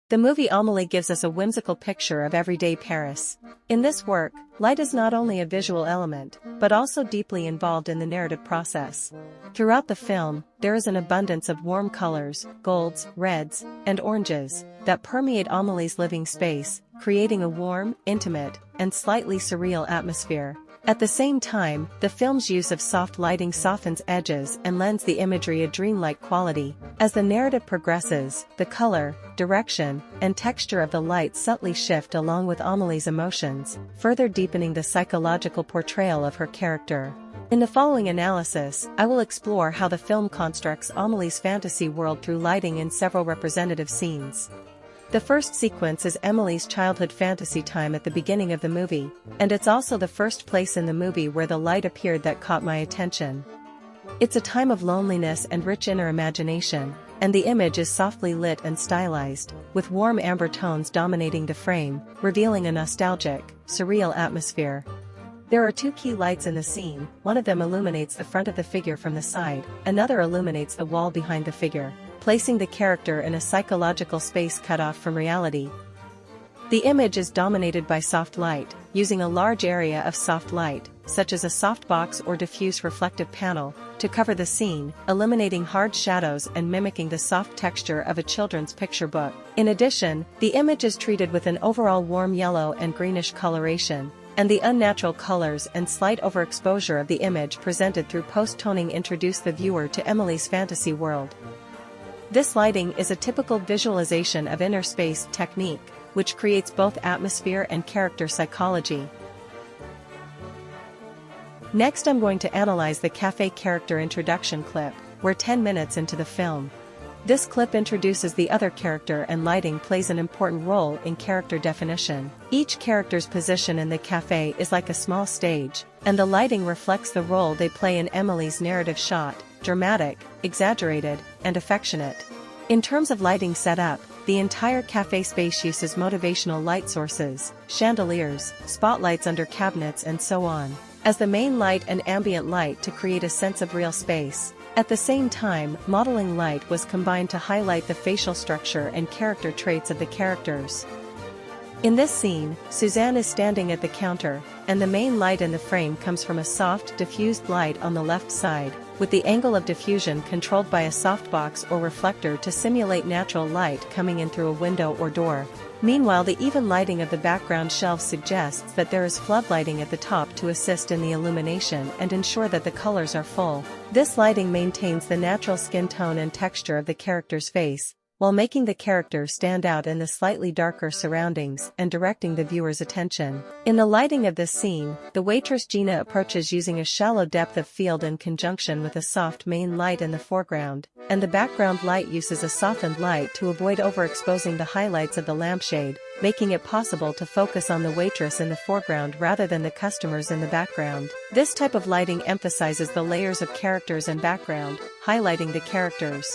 The movie Amélie gives us a whimsical picture of everyday Paris. In this work, light is not only a visual element, but also deeply involved in the narrative process. Throughout the film, there is an abundance of warm colors, golds, reds, and oranges, that permeate Amélie's living space, creating a warm, intimate, and slightly surreal atmosphere. At the same time, the film's use of soft lighting softens edges and lends the imagery a dreamlike quality. As the narrative progresses, the color, direction, and texture of the light subtly shift along with Amélie's emotions, further deepening the psychological portrayal of her character. In the following analysis, I will explore how the film constructs Amélie's fantasy world through lighting in several representative scenes. The first sequence is Emily's childhood fantasy time at the beginning of the movie, and it's also the first place in the movie where the light appeared that caught my attention. It's a time of loneliness and rich inner imagination, and the image is softly lit and stylized, with warm amber tones dominating the frame, revealing a nostalgic, surreal atmosphere. There are two key lights in the scene. One of them illuminates the front of the figure from the side, another illuminates the wall behind the figure, placing the character in a psychological space cut off from reality. The image is dominated by soft light, using a large area of soft light, such as a softbox or diffuse reflective panel, to cover the scene, eliminating hard shadows and mimicking the soft texture of a children's picture book. In addition, the image is treated with an overall warm yellow and greenish coloration, and the unnatural colors and slight overexposure of the image presented through post-toning introduce the viewer to Emily's fantasy world. This lighting is a typical visualization of inner space technique, which creates both atmosphere and character psychology. Next, I'm going to analyze the cafe character introduction clip, we're 10 minutes into the film. This clip introduces the other character, and lighting plays an important role in character definition. Each character's position in the cafe is like a small stage, and the lighting reflects the role they play in Emily's narrative shot: dramatic, exaggerated, and affectionate. In terms of lighting setup, the entire cafe space uses motivational light sources, chandeliers, spotlights under cabinets and so on, as the main light and ambient light to create a sense of real space. At the same time, modeling light was combined to highlight the facial structure and character traits of the characters. In this scene, Suzanne is standing at the counter, and the main light in the frame comes from a soft, diffused light on the left side, with the angle of diffusion controlled by a softbox or reflector to simulate natural light coming in through a window or door. Meanwhile, the even lighting of the background shelves suggests that there is floodlighting at the top to assist in the illumination and ensure that the colors are full. This lighting maintains the natural skin tone and texture of the character's face, while making the character stand out in the slightly darker surroundings and directing the viewer's attention. In the lighting of this scene, the waitress Gina approaches using a shallow depth of field in conjunction with a soft main light in the foreground, and the background light uses a softened light to avoid overexposing the highlights of the lampshade, making it possible to focus on the waitress in the foreground rather than the customers in the background. This type of lighting emphasizes the layers of characters and background, highlighting the characters.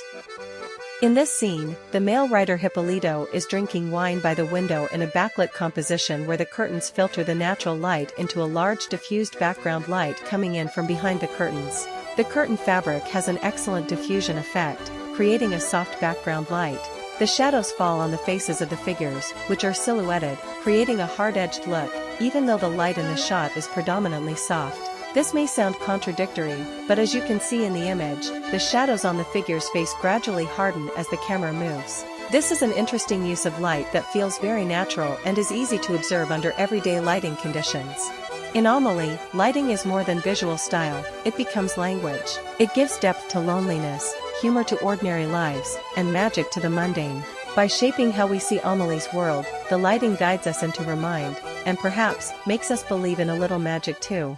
In this scene, the male writer Hippolito is drinking wine by the window in a backlit composition where the curtains filter the natural light into a large diffused background light coming in from behind the curtains. The curtain fabric has an excellent diffusion effect, creating a soft background light. The shadows fall on the faces of the figures, which are silhouetted, creating a hard-edged look, even though the light in the shot is predominantly soft. This may sound contradictory, but as you can see in the image, the shadows on the figure's face gradually harden as the camera moves. This is an interesting use of light that feels very natural and is easy to observe under everyday lighting conditions. In Amélie, lighting is more than visual style, it becomes language. It gives depth to loneliness, humor to ordinary lives, and magic to the mundane. By shaping how we see Amélie's world, the lighting guides us into her mind, and perhaps, makes us believe in a little magic too.